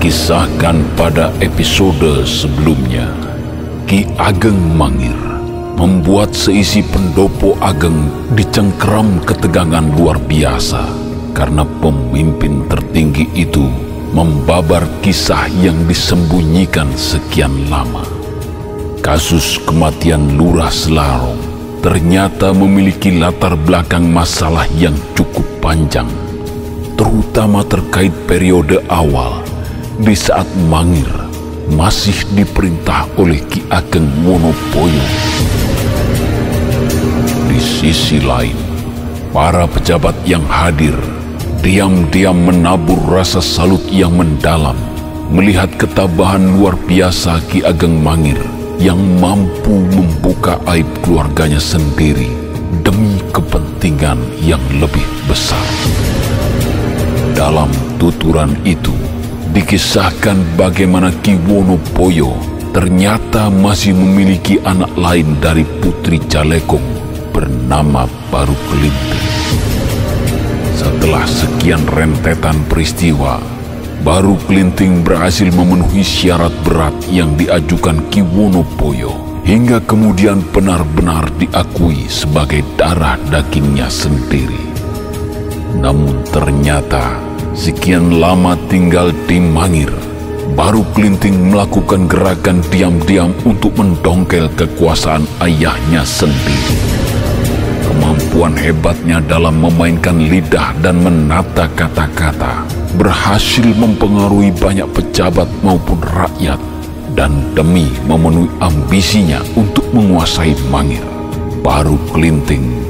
dikisahkan pada episode sebelumnya, Ki Ageng Mangir membuat seisi pendopo ageng dicengkeram ketegangan luar biasa karena pemimpin tertinggi itu membabar kisah yang disembunyikan sekian lama. Kasus kematian Lurah Selarong ternyata memiliki latar belakang masalah yang cukup panjang, terutama terkait periode awal di saat Mangir masih diperintah oleh Ki Ageng Wonoboyo. Di sisi lain, para pejabat yang hadir diam-diam menabur rasa salut yang mendalam melihat ketabahan luar biasa Ki Ageng Mangir yang mampu membuka aib keluarganya sendiri demi kepentingan yang lebih besar. Dalam tuturan itu dikisahkan bagaimana Ki Wonoboyo ternyata masih memiliki anak lain dari Putri Jalekong bernama Baru Kelinting. Setelah sekian rentetan peristiwa, Baru Kelinting berhasil memenuhi syarat berat yang diajukan Ki Wonoboyo hingga kemudian benar-benar diakui sebagai darah dagingnya sendiri. Namun ternyata sekian lama tinggal di Mangir, Baru Kelinting melakukan gerakan diam-diam untuk mendongkel kekuasaan ayahnya sendiri. Kemampuan hebatnya dalam memainkan lidah dan menata kata-kata berhasil mempengaruhi banyak pejabat maupun rakyat, dan demi memenuhi ambisinya untuk menguasai Mangir, Baru Kelinting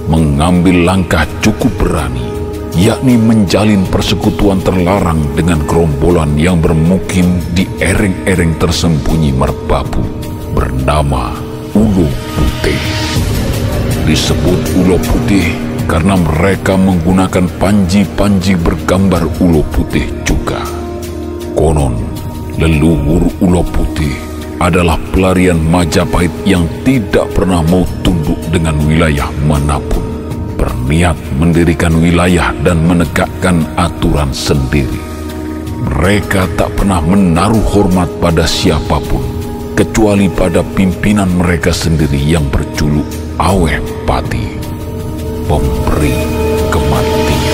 mengambil langkah cukup berani, yakni menjalin persekutuan terlarang dengan gerombolan yang bermukim di ereng-ereng tersembunyi Merbabu bernama Ulo Putih. Disebut Ulo Putih karena mereka menggunakan panji-panji bergambar ulo putih juga. Konon, leluhur Ulo Putih adalah pelarian Majapahit yang tidak pernah mau tunduk dengan wilayah manapun, berniat mendirikan wilayah dan menegakkan aturan sendiri. Mereka tak pernah menaruh hormat pada siapapun, kecuali pada pimpinan mereka sendiri yang berjuluk Aweh Pati, pemberi kematian.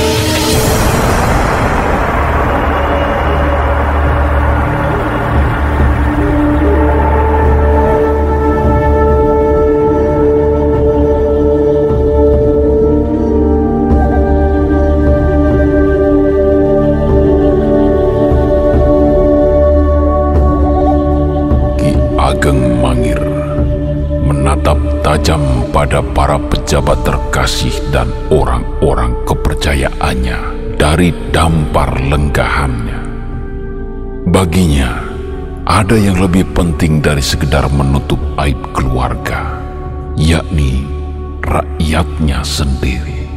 Ki Ageng Mangir menatap tajam pada para pejabat terkasih dan orang-orang kepercayaannya dari dampar lenggahannya. Baginya, ada yang lebih penting dari sekedar menutup aib keluarga, yakni rakyatnya sendiri.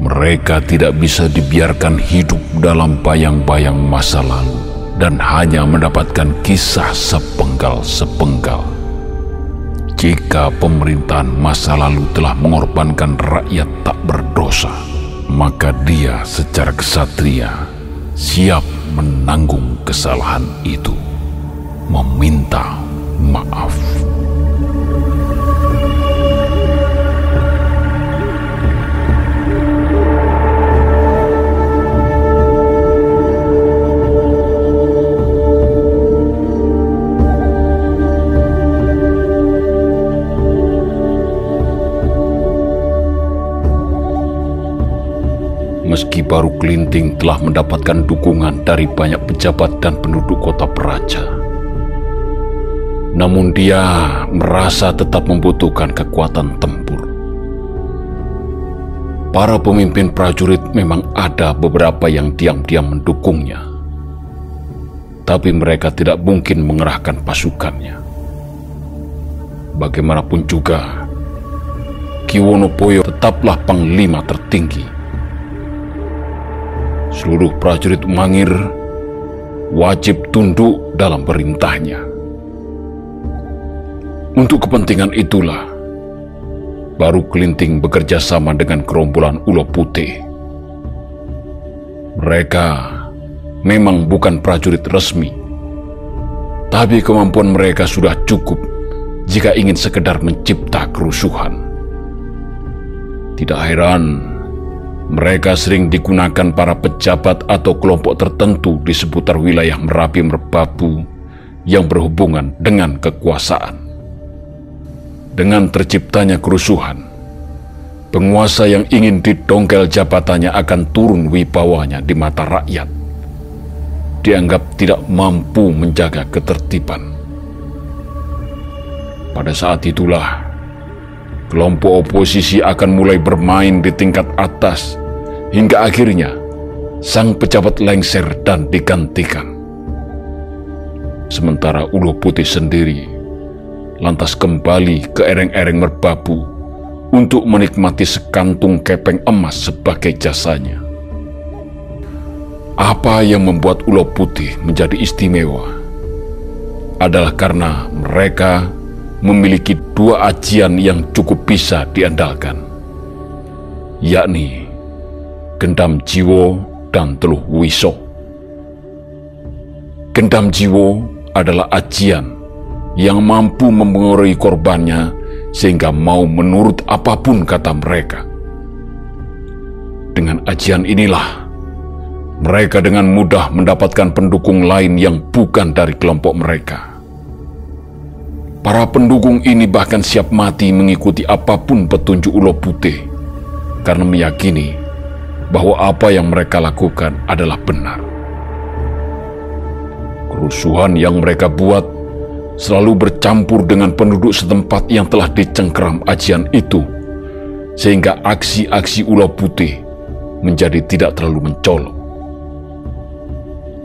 Mereka tidak bisa dibiarkan hidup dalam bayang-bayang masa lalu dan hanya mendapatkan kisah sepenggal-sepenggal. Jika pemerintahan masa lalu telah mengorbankan rakyat tak berdosa, maka dia secara kesatria siap menanggung kesalahan itu, meminta maaf. Meski Baru Kelinting telah mendapatkan dukungan dari banyak pejabat dan penduduk kota Peraja, namun dia merasa tetap membutuhkan kekuatan tempur. Para pemimpin prajurit memang ada beberapa yang diam-diam mendukungnya, tapi mereka tidak mungkin mengerahkan pasukannya. Bagaimanapun juga, Ki Wonoboyo tetaplah panglima tertinggi. Seluruh prajurit Mangir wajib tunduk dalam perintahnya. Untuk kepentingan itulah, Baru Kelinting bekerja sama dengan gerombolan Ulo Putih. Mereka memang bukan prajurit resmi, tapi kemampuan mereka sudah cukup jika ingin sekedar mencipta kerusuhan. Tidak heran, mereka sering digunakan para pejabat atau kelompok tertentu di seputar wilayah Merapi Merbabu yang berhubungan dengan kekuasaan. Dengan terciptanya kerusuhan, penguasa yang ingin didongkel jabatannya akan turun wibawanya di mata rakyat. Dianggap tidak mampu menjaga ketertiban. Pada saat itulah, kelompok oposisi akan mulai bermain di tingkat atas hingga akhirnya sang pejabat lengser dan digantikan. Sementara Ulo Putih sendiri lantas kembali ke ereng-ereng Merbabu untuk menikmati sekantung kepeng emas sebagai jasanya. Apa yang membuat Ulo Putih menjadi istimewa adalah karena mereka memiliki dua ajian yang cukup bisa diandalkan, yakni Gendam Jiwo dan Teluh Wiso. Gendam Jiwo adalah ajian yang mampu mempengaruhi korbannya sehingga mau menurut apapun kata mereka. Dengan ajian inilah, mereka dengan mudah mendapatkan pendukung lain yang bukan dari kelompok mereka. Para pendukung ini bahkan siap mati mengikuti apapun petunjuk Ulo Putih karena meyakini bahwa apa yang mereka lakukan adalah benar. Kerusuhan yang mereka buat selalu bercampur dengan penduduk setempat yang telah dicengkeram ajian itu, sehingga aksi-aksi Ulo Putih menjadi tidak terlalu mencolok.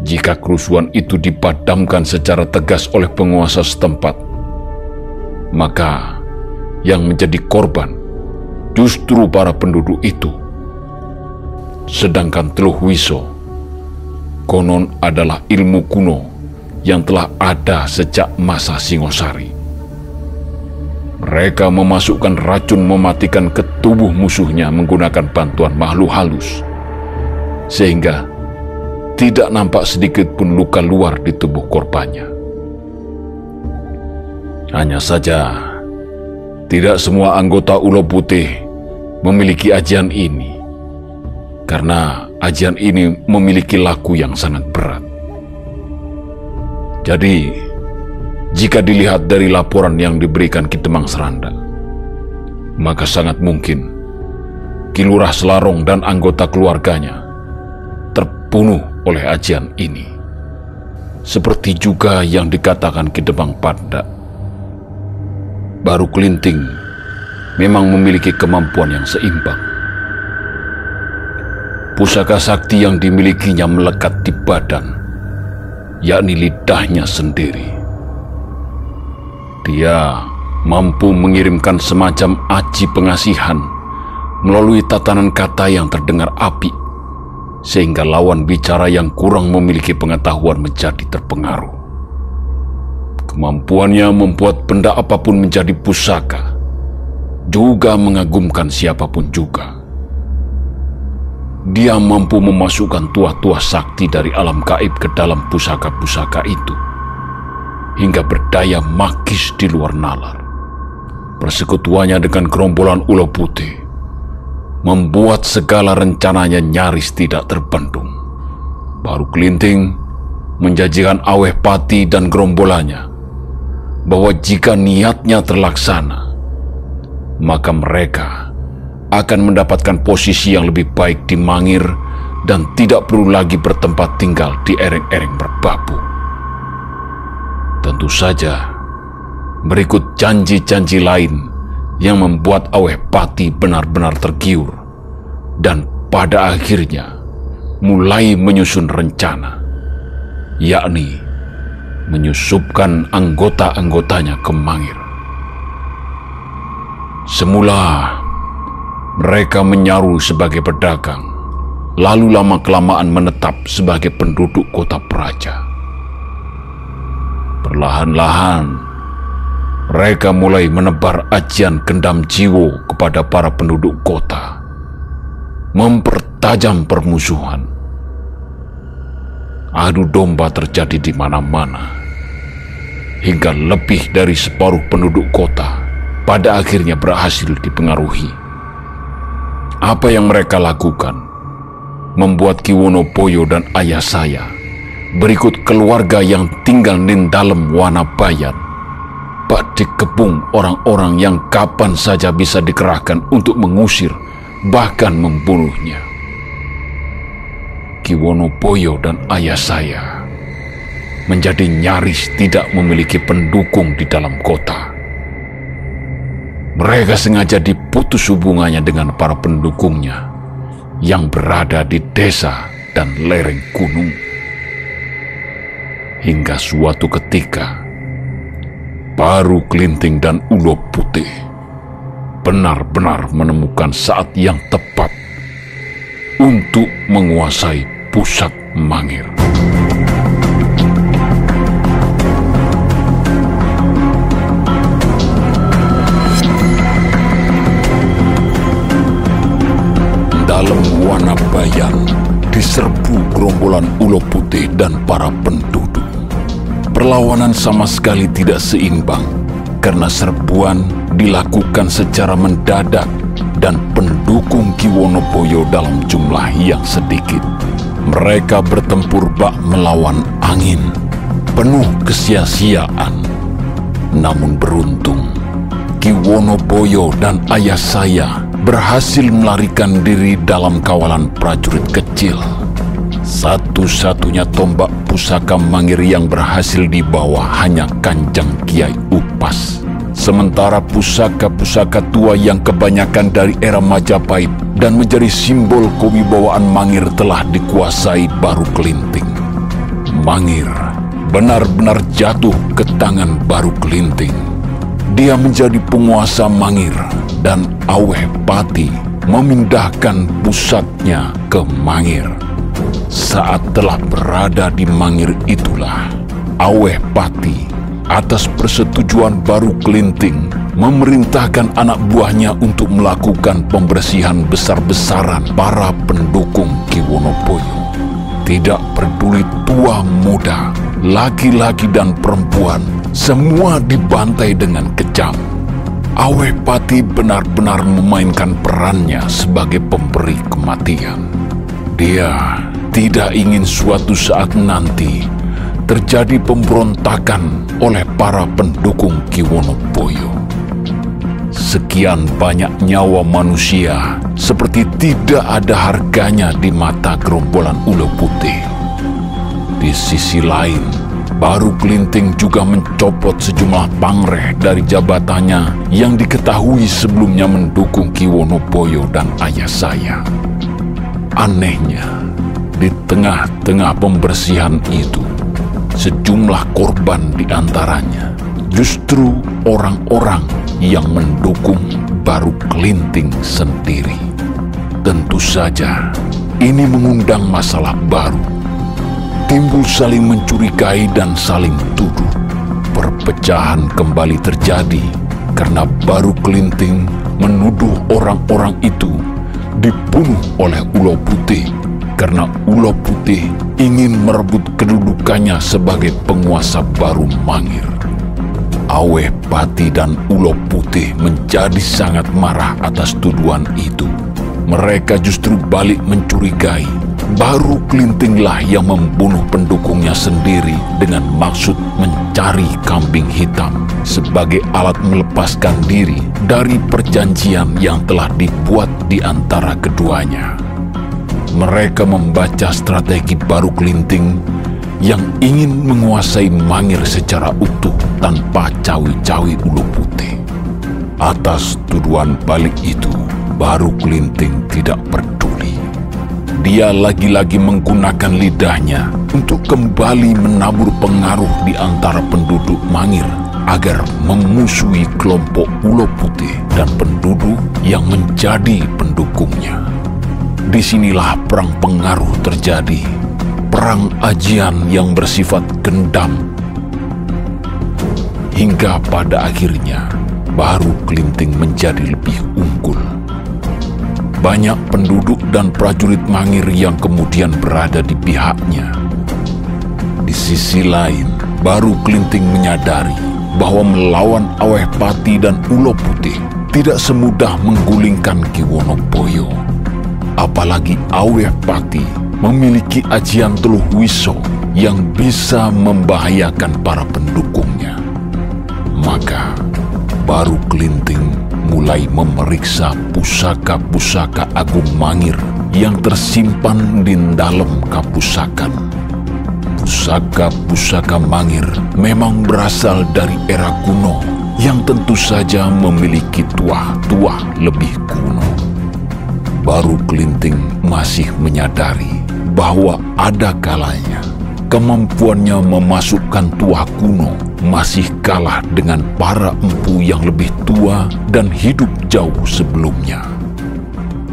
Jika kerusuhan itu dipadamkan secara tegas oleh penguasa setempat, maka yang menjadi korban justru para penduduk itu. Sedangkan Teluh Wiso konon adalah ilmu kuno yang telah ada sejak masa Singosari. Mereka memasukkan racun mematikan ke tubuh musuhnya menggunakan bantuan makhluk halus, sehingga tidak nampak sedikit pun luka luar di tubuh korbannya. Hanya saja, tidak semua anggota Ulo Putih memiliki ajian ini, karena ajian ini memiliki laku yang sangat berat. Jadi, jika dilihat dari laporan yang diberikan Ki Demang Seranda, maka sangat mungkin Ki Lurah Selarong dan anggota keluarganya terbunuh oleh ajian ini. Seperti juga yang dikatakan Ki Demang Pandak, Baru Kelinting memang memiliki kemampuan yang seimbang. Pusaka sakti yang dimilikinya melekat di badan, yakni lidahnya sendiri. Dia mampu mengirimkan semacam aji pengasihan melalui tatanan kata yang terdengar apik, sehingga lawan bicara yang kurang memiliki pengetahuan menjadi terpengaruh. Kemampuannya membuat benda apapun menjadi pusaka, juga mengagumkan siapapun juga. Dia mampu memasukkan tuah-tuah sakti dari alam gaib ke dalam pusaka-pusaka itu, hingga berdaya magis di luar nalar. Persekutuannya dengan gerombolan Ulo Putih membuat segala rencananya nyaris tidak terbendung. Baru Kelinting menjanjikan Aweh Pati dan gerombolannya bahwa jika niatnya terlaksana, maka mereka akan mendapatkan posisi yang lebih baik di Mangir dan tidak perlu lagi bertempat tinggal di ereng-ereng Merbabu. Tentu saja, berikut janji-janji lain yang membuat Aweh Pati benar-benar tergiur dan pada akhirnya mulai menyusun rencana, yakni menyusupkan anggota-anggotanya ke Mangir. Semula mereka menyaru sebagai pedagang, lalu lama-kelamaan menetap sebagai penduduk kota Praja. Perlahan-lahan mereka mulai menebar ajian Gendam Jiwo kepada para penduduk kota, mempertajam permusuhan. adu domba terjadi di mana-mana, hingga lebih dari separuh penduduk kota pada akhirnya berhasil dipengaruhi. Apa yang mereka lakukan membuat Ki Wonoboyo dan ayah saya berikut keluarga yang tinggal di dalam Wanabayan bak dikepung orang-orang yang kapan saja bisa dikerahkan untuk mengusir, bahkan membunuhnya. Ki Wonoboyo dan ayah saya menjadi nyaris tidak memiliki pendukung di dalam kota. Mereka sengaja diputus hubungannya dengan para pendukungnya yang berada di desa dan lereng gunung. Hingga suatu ketika, Baru Kelinting dan Ulo Putih benar-benar menemukan saat yang tepat untuk menguasai pusat Mangir. Dalam Wanabayan diserbu gerombolan Ulo Putih dan para penduduk. Perlawanan sama sekali tidak seimbang karena serbuan dilakukan secara mendadak dan pendukung Ki Wonoboyo dalam jumlah yang sedikit. Mereka bertempur bak melawan angin, penuh kesia-siaan. Namun beruntung, Ki Wonoboyo dan ayah saya berhasil melarikan diri dalam kawalan prajurit kecil. Satu-satunya tombak pusaka Mangir yang berhasil dibawa hanya Kanjeng Kiai Upas. Sementara pusaka-pusaka tua yang kebanyakan dari era Majapahit dan menjadi simbol kewibawaan Mangir telah dikuasai Baru Kelinting. Mangir benar-benar jatuh ke tangan Baru Kelinting. Dia menjadi penguasa Mangir dan Aweh Pati memindahkan pusatnya ke Mangir. Saat telah berada di Mangir itulah, Aweh Pati atas persetujuan Baru Kelinting memerintahkan anak buahnya untuk melakukan pembersihan besar-besaran para pendukung Ki Wonoboyo. Tidak peduli tua muda, laki-laki dan perempuan, semua dibantai dengan kejam. Aweh Pati benar-benar memainkan perannya sebagai pemberi kematian. Dia tidak ingin suatu saat nanti terjadi pemberontakan oleh para pendukung Ki Wonoboyo. Sekian banyak nyawa manusia seperti tidak ada harganya di mata gerombolan Ulo Putih. Di sisi lain, Baru Kelinting juga mencopot sejumlah pangreh dari jabatannya yang diketahui sebelumnya mendukung Ki Wonoboyo dan ayah saya. Anehnya, di tengah-tengah pembersihan itu, sejumlah korban di antaranya justru orang-orang yang mendukung Baru Kelinting sendiri. Tentu saja, ini mengundang masalah baru. Timbul saling mencurigai dan saling tuduh. Perpecahan kembali terjadi karena Baru Kelinting menuduh orang-orang itu dibunuh oleh Ulo Putih karena Ulo Putih ingin merebut kedudukannya sebagai penguasa baru Mangir. Aweh Pati dan Ulo Putih menjadi sangat marah atas tuduhan itu. Mereka justru balik mencurigai Baru Kelintinglah yang membunuh pendukungnya sendiri dengan maksud mencari kambing hitam sebagai alat melepaskan diri dari perjanjian yang telah dibuat di antara keduanya. Mereka membaca strategi Baru Kelinting yang ingin menguasai Mangir secara utuh tanpa cawi-cawi Ulo Putih. Atas tuduhan balik itu, Baru Kelinting tidak peduli. Dia lagi-lagi menggunakan lidahnya untuk kembali menabur pengaruh di antara penduduk Mangir agar memusuhi kelompok Ulo Putih dan penduduk yang menjadi pendukungnya. Disinilah perang pengaruh terjadi, perang ajian yang bersifat dendam. Hingga pada akhirnya, Baru Kelinting menjadi lebih unggul. Banyak penduduk dan prajurit Mangir yang kemudian berada di pihaknya. Di sisi lain, baru Kelinting menyadari bahwa melawan Aweh Pati dan Ulo Putih tidak semudah menggulingkan Ki Wonoboyo. Apalagi Aweh Pati memiliki ajian Teluh Wiso yang bisa membahayakan para pendukungnya. Maka, baru Kelinting mulai memeriksa pusaka-pusaka Agung Mangir yang tersimpan di dalam kapusakan. Pusaka-pusaka Mangir memang berasal dari era kuno yang tentu saja memiliki tuah-tuah lebih kuno. Baru Kelinting masih menyadari bahwa ada kalanya kemampuannya memasukkan tuah kuno masih kalah dengan para empu yang lebih tua dan hidup jauh sebelumnya.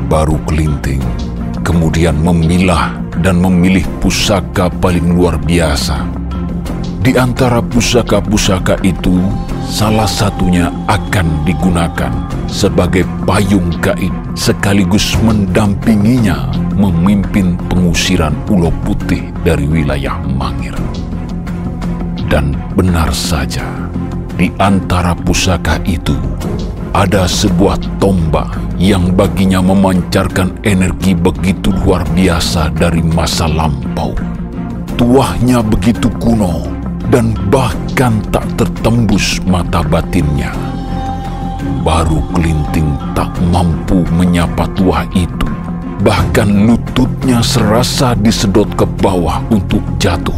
Baru Kelinting kemudian memilah dan memilih pusaka paling luar biasa. Di antara pusaka-pusaka itu, salah satunya akan digunakan sebagai payung gaib sekaligus mendampinginya memimpin pengusiran Ulo Putih dari wilayah Mangir. Dan benar saja, di antara pusaka itu ada sebuah tombak yang baginya memancarkan energi begitu luar biasa dari masa lampau. Tuahnya begitu kuno dan bahkan tak tertembus mata batinnya. Baru Kelinting tak mampu menyapa tuah itu. Bahkan lututnya serasa disedot ke bawah untuk jatuh.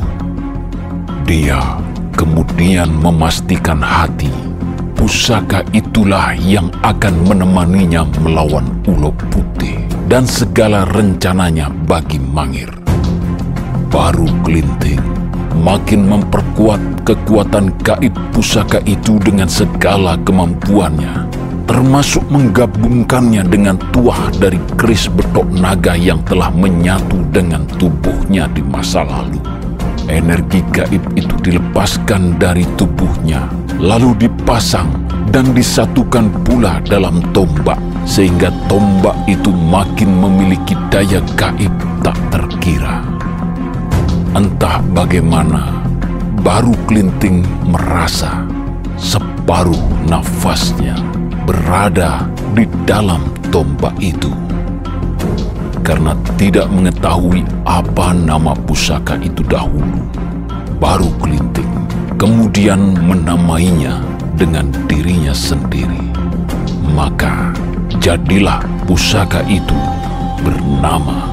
Dia kemudian memastikan hati pusaka itulah yang akan menemaninya melawan Ulo Putih dan segala rencananya bagi Mangir. Baru Kelinting makin memperkuat kekuatan gaib pusaka itu dengan segala kemampuannya, termasuk menggabungkannya dengan tuah dari keris betok naga yang telah menyatu dengan tubuhnya di masa lalu. Energi gaib itu dilepaskan dari tubuhnya, lalu dipasang dan disatukan pula dalam tombak, sehingga tombak itu makin memiliki daya gaib tak terkira. Entah bagaimana, baru Kelinting merasa separuh nafasnya berada di dalam tombak itu. Karena tidak mengetahui apa nama pusaka itu dahulu, baru Kelinting kemudian menamainya dengan dirinya sendiri. Maka jadilah pusaka itu bernama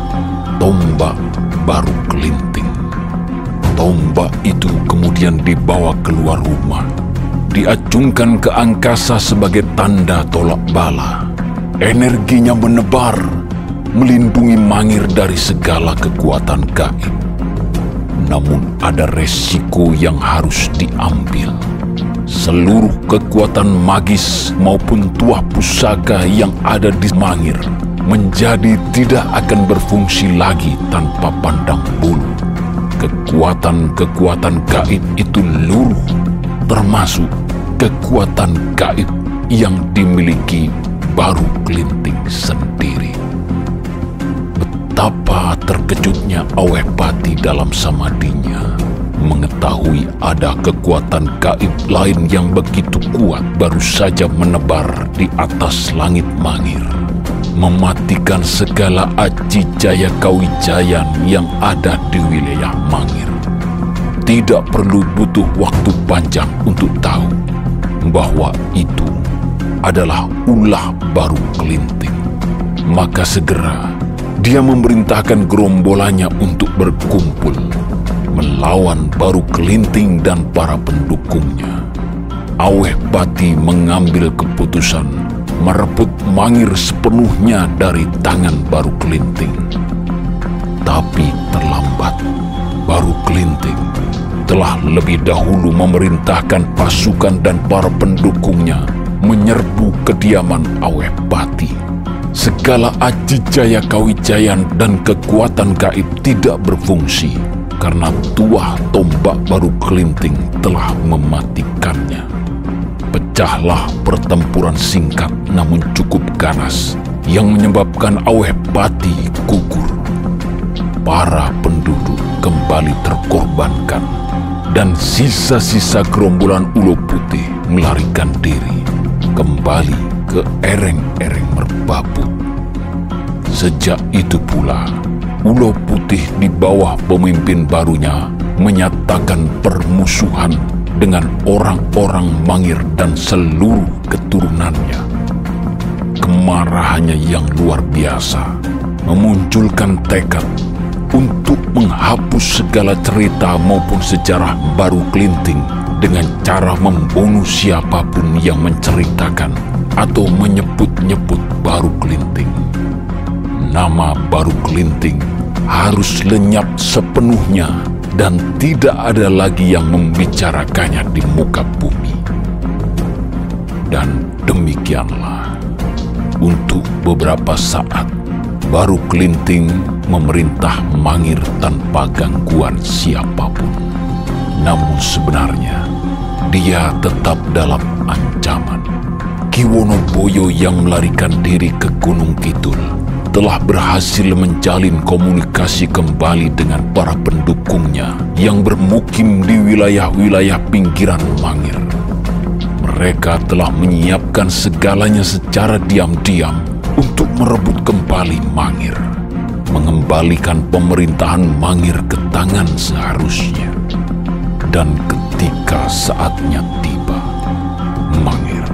Tombak Baru Kelinting. Tombak itu kemudian dibawa keluar rumah, diacungkan ke angkasa sebagai tanda tolak bala. Energinya menebar, melindungi Mangir dari segala kekuatan gaib. Namun ada resiko yang harus diambil. Seluruh kekuatan magis maupun tuah pusaka yang ada di Mangir menjadi tidak akan berfungsi lagi tanpa pandang bulu. Kekuatan-kekuatan gaib itu luruh, termasuk kekuatan gaib yang dimiliki baru Kelinting sendiri. Betapa terkejutnya Aweh Pati dalam samadinya mengetahui ada kekuatan gaib lain yang begitu kuat baru saja menebar di atas langit Mangir, mematikan segala aji jaya kawijayan yang ada di wilayah Mangir. Tidak perlu butuh waktu panjang untuk tahu bahwa itu adalah ulah baru Kelinting. Maka segera dia memerintahkan gerombolannya untuk berkumpul melawan baru Kelinting dan para pendukungnya. Aweh Pati mengambil keputusan merebut Mangir sepenuhnya dari tangan baru Kelinting. Tapi terlambat. Baru Kelinting telah lebih dahulu memerintahkan pasukan dan para pendukungnya menyerbu kediaman Aweh Pati. Segala aji jaya kawijayan dan kekuatan gaib tidak berfungsi karena tuah tombak baru Kelinting telah mematikannya. Pecahlah pertempuran singkat namun cukup ganas yang menyebabkan Aweh Pati gugur. Para penduduk kembali terkorbankan, dan sisa-sisa gerombolan Ulo Putih melarikan diri kembali ke ereng-ereng Merbabu. Sejak itu pula, Ulo Putih di bawah pemimpin barunya menyatakan permusuhan dengan orang-orang Mangir dan seluruh keturunannya. Kemarahannya yang luar biasa memunculkan tekad untuk menghapus segala cerita maupun sejarah Baru Kelinting dengan cara membunuh siapapun yang menceritakan atau menyebut-nyebut Baru Kelinting. Nama Baru Kelinting harus lenyap sepenuhnya dan tidak ada lagi yang membicarakannya di muka bumi. Dan demikianlah, untuk beberapa saat Baru Kelinting memerintah Mangir tanpa gangguan siapapun. Namun sebenarnya dia tetap dalam ancaman. Ki Wonoboyo yang melarikan diri ke Gunung Kidul telah berhasil menjalin komunikasi kembali dengan para pendukungnya yang bermukim di wilayah-wilayah pinggiran Mangir. Mereka telah menyiapkan segalanya secara diam-diam untuk merebut kembali Mangir, mengembalikan pemerintahan Mangir ke tangan seharusnya. Dan ketika saatnya tiba, Mangir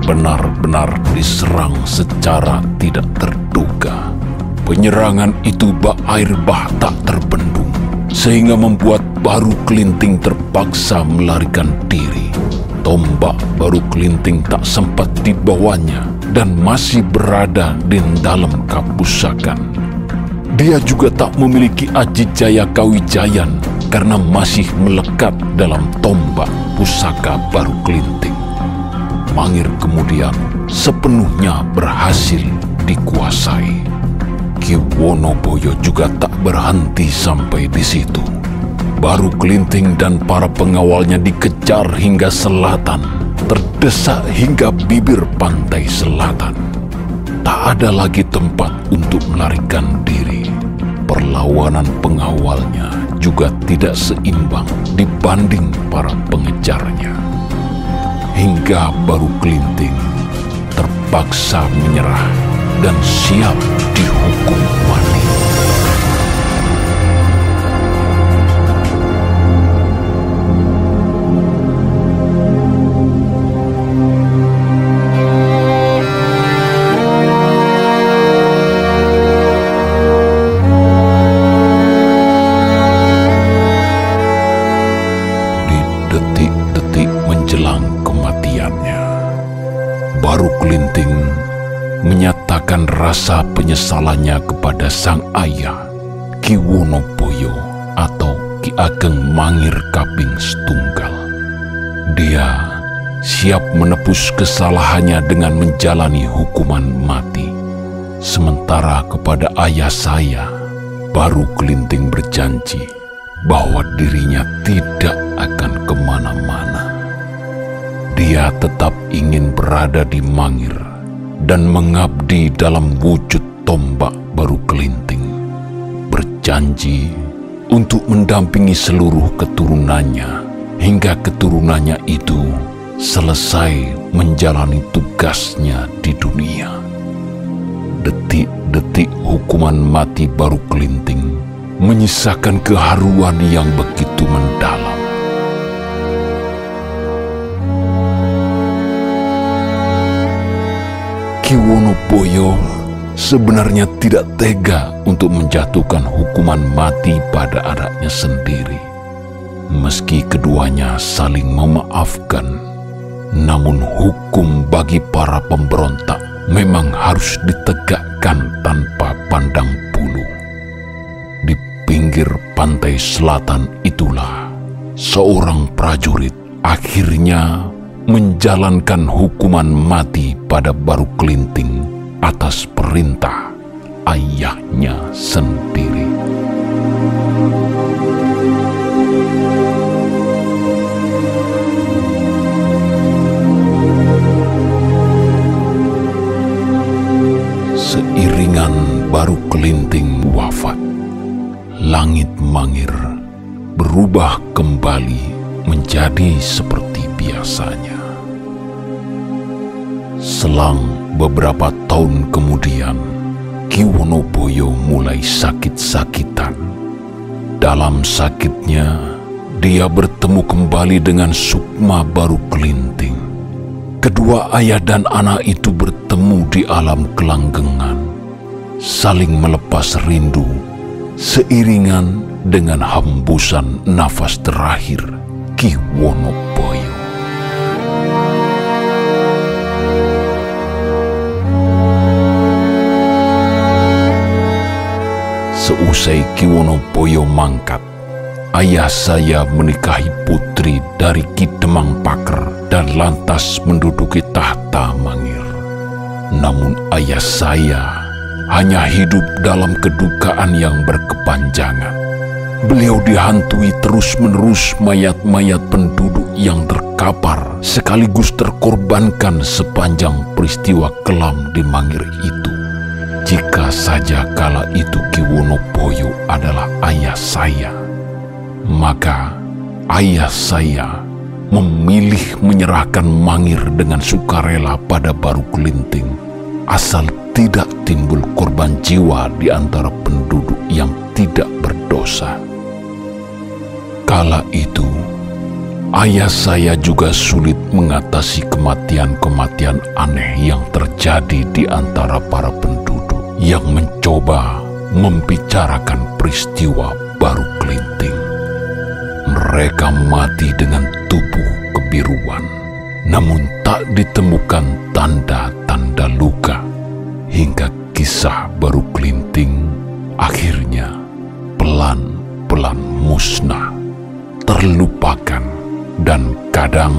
benar-benar diserang secara tidak terduga. Penyerangan itu bak air bah tak terbendung, sehingga membuat Baru Kelinting terpaksa melarikan diri. Tombak Baru Kelinting tak sempat dibawanya dan masih berada di dalam kapusakan. Dia juga tak memiliki Aji Jaya Kawijayan karena masih melekat dalam tombak pusaka Baru Kelinting. Mangir kemudian sepenuhnya berhasil dikuasai. Ki Wonoboyo juga tak berhenti sampai di situ. Baru Kelinting dan para pengawalnya dikejar hingga selatan, terdesak hingga bibir pantai selatan. Tak ada lagi tempat untuk melarikan diri. Perlawanan pengawalnya juga tidak seimbang dibanding para pengejarnya. Hingga Baru Kelinting terpaksa menyerah dan siap dihukum mati. Baru Kelinting menyatakan rasa penyesalannya kepada sang ayah, Ki Wonoboyo atau Ki Ageng Mangir Kaping Setunggal. Dia siap menebus kesalahannya dengan menjalani hukuman mati. Sementara kepada ayah saya, Baru Kelinting berjanji bahwa dirinya tidak akan kemana-mana. Dia tetap ingin berada di Mangir dan mengabdi dalam wujud tombak Baru Kelinting. Berjanji untuk mendampingi seluruh keturunannya hingga keturunannya itu selesai menjalani tugasnya di dunia. Detik-detik hukuman mati Baru Kelinting menyisakan keharuan yang begitu mendalam. Ki Wonoboyo sebenarnya tidak tega untuk menjatuhkan hukuman mati pada anaknya sendiri. Meski keduanya saling memaafkan, namun hukum bagi para pemberontak memang harus ditegakkan tanpa pandang bulu. Di pinggir pantai selatan itulah seorang prajurit akhirnya menjalankan hukuman mati pada Baru Kelinting atas perintah ayahnya sendiri. Seiringan Baru Kelinting wafat, langit Mangir berubah kembali menjadi seperti biasanya. Selang beberapa tahun kemudian, Ki Wonoboyo mulai sakit-sakitan. Dalam sakitnya, dia bertemu kembali dengan Sukma Baruklinting. Kedua ayah dan anak itu bertemu di alam kelanggengan, saling melepas rindu, seiringan dengan hembusan nafas terakhir Ki Wonoboyo. Seusai Ki Wonoboyo mangkat, ayah saya menikahi putri dari Ki Demang Paker dan lantas menduduki tahta Mangir. Namun ayah saya hanya hidup dalam kedukaan yang berkepanjangan. Beliau dihantui terus-menerus mayat-mayat penduduk yang terkapar sekaligus terkorbankan sepanjang peristiwa kelam di Mangir itu. Jika saja kala itu Ki Wonoboyo adalah ayah saya, maka ayah saya memilih menyerahkan Mangir dengan sukarela pada Baruklinting, asal tidak timbul korban jiwa di antara penduduk yang tidak berdosa. Kala itu, ayah saya juga sulit mengatasi kematian-kematian aneh yang terjadi di antara para penduduk yang mencoba membicarakan peristiwa Baruklinting. Mereka mati dengan tubuh kebiruan, namun tak ditemukan tanda-tanda luka, hingga kisah Baruklinting akhirnya pelan-pelan musnah, terlupakan, dan kadang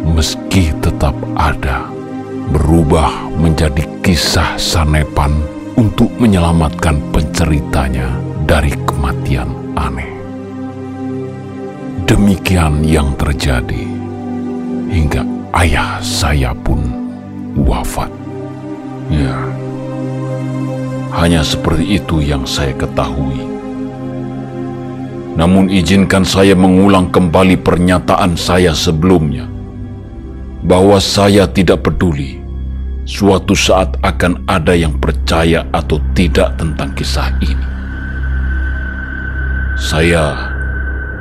meski tetap ada, berubah menjadi kisah sanepan untuk menyelamatkan penceritanya dari kematian aneh. Demikian yang terjadi hingga ayah saya pun wafat. Ya, hanya seperti itu yang saya ketahui. Namun izinkan saya mengulang kembali pernyataan saya sebelumnya, bahwa saya tidak peduli suatu saat akan ada yang percaya atau tidak tentang kisah ini. Saya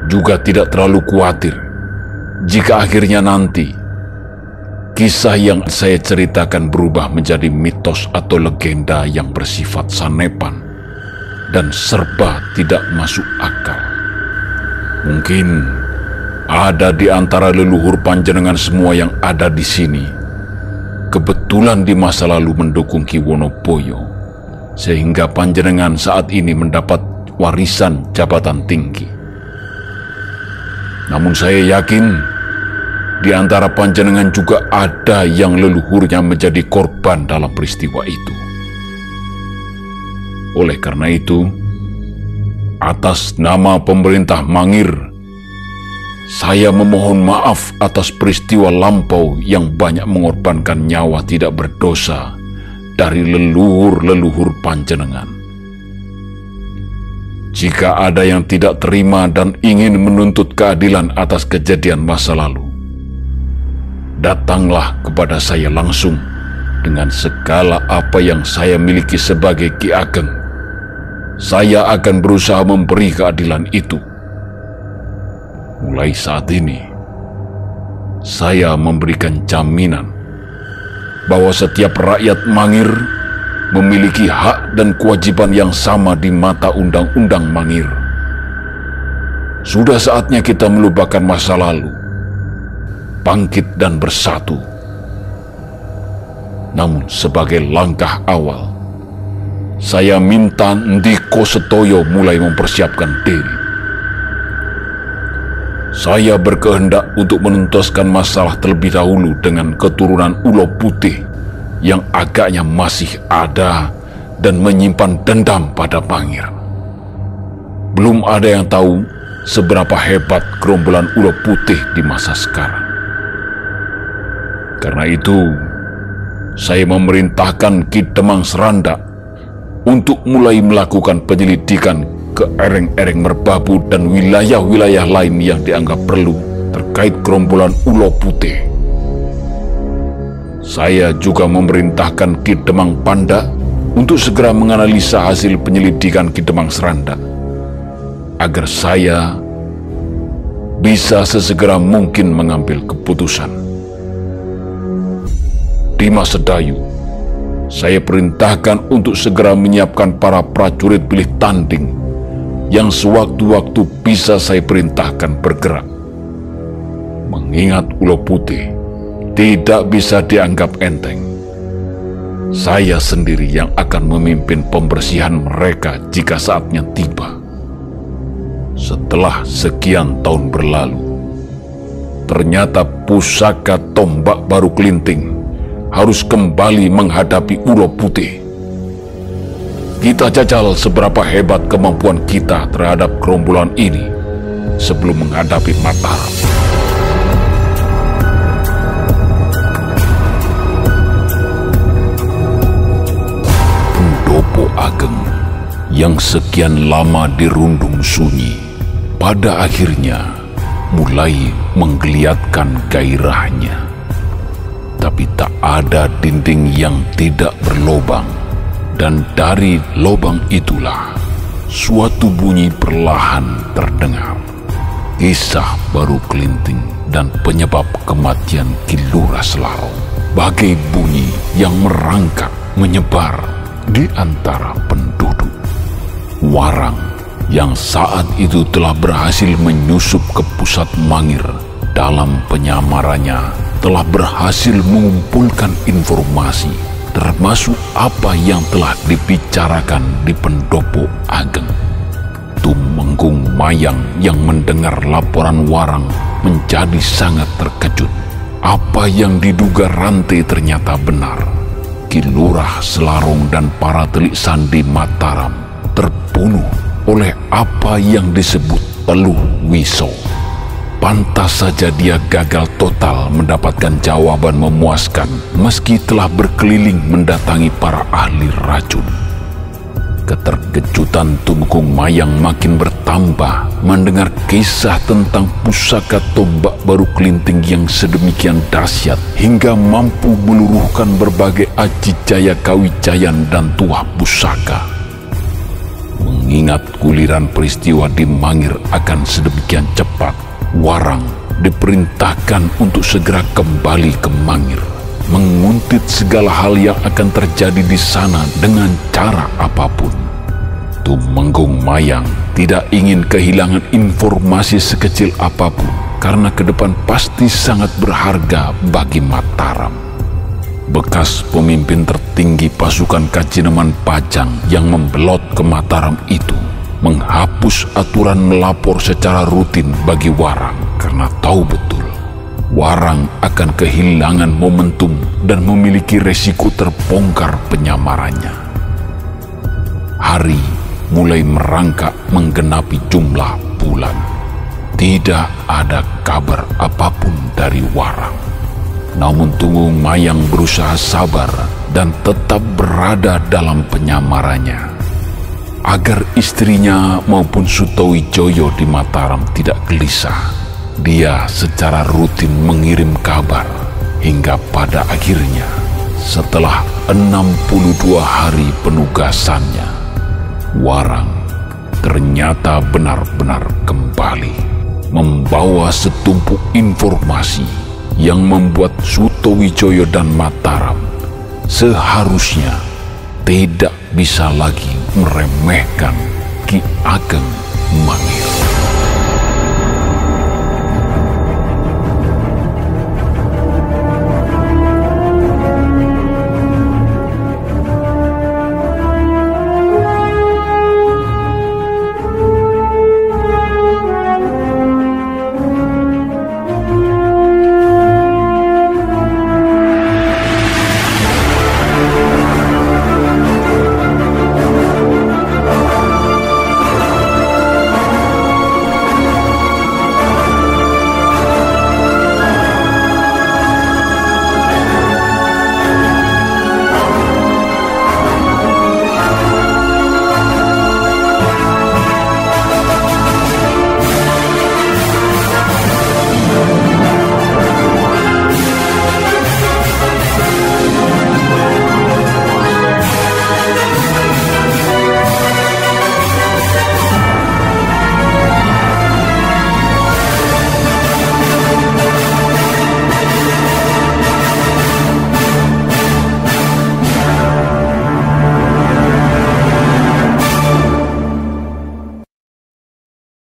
juga tidak terlalu khawatir jika akhirnya nanti kisah yang saya ceritakan berubah menjadi mitos atau legenda yang bersifat sanepan dan serba tidak masuk akal. Mungkin ada di antara leluhur panjenengan semua yang ada di sini kebetulan di masa lalu mendukung Ki Wonoboyo, sehingga panjenengan saat ini mendapat warisan jabatan tinggi. Namun saya yakin di antara panjenengan juga ada yang leluhurnya menjadi korban dalam peristiwa itu. Oleh karena itu, atas nama pemerintah Mangir, saya memohon maaf atas peristiwa lampau yang banyak mengorbankan nyawa tidak berdosa dari leluhur-leluhur panjenengan. Jika ada yang tidak terima dan ingin menuntut keadilan atas kejadian masa lalu, datanglah kepada saya langsung dengan segala apa yang saya miliki sebagai Ki Ageng. Saya akan berusaha memberi keadilan itu. Mulai saat ini, saya memberikan jaminan bahwa setiap rakyat Mangir memiliki hak dan kewajiban yang sama di mata undang-undang Mangir. Sudah saatnya kita melupakan masa lalu, bangkit dan bersatu. Namun sebagai langkah awal, saya minta Ndiko Setoyo mulai mempersiapkan diri. Saya berkehendak untuk menuntaskan masalah terlebih dahulu dengan keturunan Ulo Putih yang agaknya masih ada dan menyimpan dendam pada Mangir. Belum ada yang tahu seberapa hebat gerombolan Ulo Putih di masa sekarang. Karena itu, saya memerintahkan Ki Demang Seranda untuk mulai melakukan penyelidikan ke ereng-ereng Merbabu dan wilayah-wilayah lain yang dianggap perlu terkait gerombolan Ulo Putih. Saya juga memerintahkan Ki Demang Panda untuk segera menganalisa hasil penyelidikan Ki Demang Seranda, agar saya bisa sesegera mungkin mengambil keputusan. Dimas Sedayu, saya perintahkan untuk segera menyiapkan para prajurit pilih tanding yang sewaktu-waktu bisa saya perintahkan bergerak. Mengingat Ulo Putih tidak bisa dianggap enteng, saya sendiri yang akan memimpin pembersihan mereka jika saatnya tiba. Setelah sekian tahun berlalu, ternyata pusaka Tombak Baru Kelinting harus kembali menghadapi Ulo Putih. Kita jajal seberapa hebat kemampuan kita terhadap gerombolan ini sebelum menghadapi Mataram. Pendopo Ageng yang sekian lama dirundung sunyi, pada akhirnya mulai menggeliatkan gairahnya. Tapi tak ada dinding yang tidak berlobang, dan dari lobang itulah suatu bunyi perlahan terdengar. Kisah Baru Kelinting dan penyebab kematian Ki Lurah Selarong bagai bunyi yang merangkak menyebar di antara penduduk. Warang yang saat itu telah berhasil menyusup ke pusat Mangir dalam penyamarannya telah berhasil mengumpulkan informasi termasuk apa yang telah dibicarakan di Pendopo Ageng. Tumenggung Mayang yang mendengar laporan Warang menjadi sangat terkejut. Apa yang diduga Ranti ternyata benar. Ki Lurah Selarong dan para telik sandi Mataram terbunuh oleh apa yang disebut Teluh Wiso. Pantas saja dia gagal total mendapatkan jawaban memuaskan meski telah berkeliling mendatangi para ahli racun. Keterkejutan Tumenggung Mayang makin bertambah mendengar kisah tentang pusaka Tombak Baru Kelinting yang sedemikian dahsyat hingga mampu meluruhkan berbagai aji jaya kawijayan dan tuah pusaka. Mengingat guliran peristiwa di Mangir akan sedemikian cepat, Warang diperintahkan untuk segera kembali ke Mangir, menguntit segala hal yang akan terjadi di sana dengan cara apapun. Tumenggung Mayang tidak ingin kehilangan informasi sekecil apapun, karena ke depan pasti sangat berharga bagi Mataram. Bekas pemimpin tertinggi pasukan Kajineman Pajang yang membelot ke Mataram itu menghapus aturan melapor secara rutin bagi Warang karena tahu betul Warang akan kehilangan momentum dan memiliki resiko terbongkar penyamarannya. Hari mulai merangkak menggenapi jumlah bulan. Tidak ada kabar apapun dari Warang. Namun Tumenggung Mayang berusaha sabar dan tetap berada dalam penyamarannya, agar istrinya maupun Sutowijoyo di Mataram tidak gelisah. Dia secara rutin mengirim kabar hingga pada akhirnya setelah 62 hari penugasannya, Warang ternyata benar-benar kembali membawa setumpuk informasi yang membuat Sutowijoyo dan Mataram seharusnya tidak bisa lagi meremehkan Ki Ageng Mangir.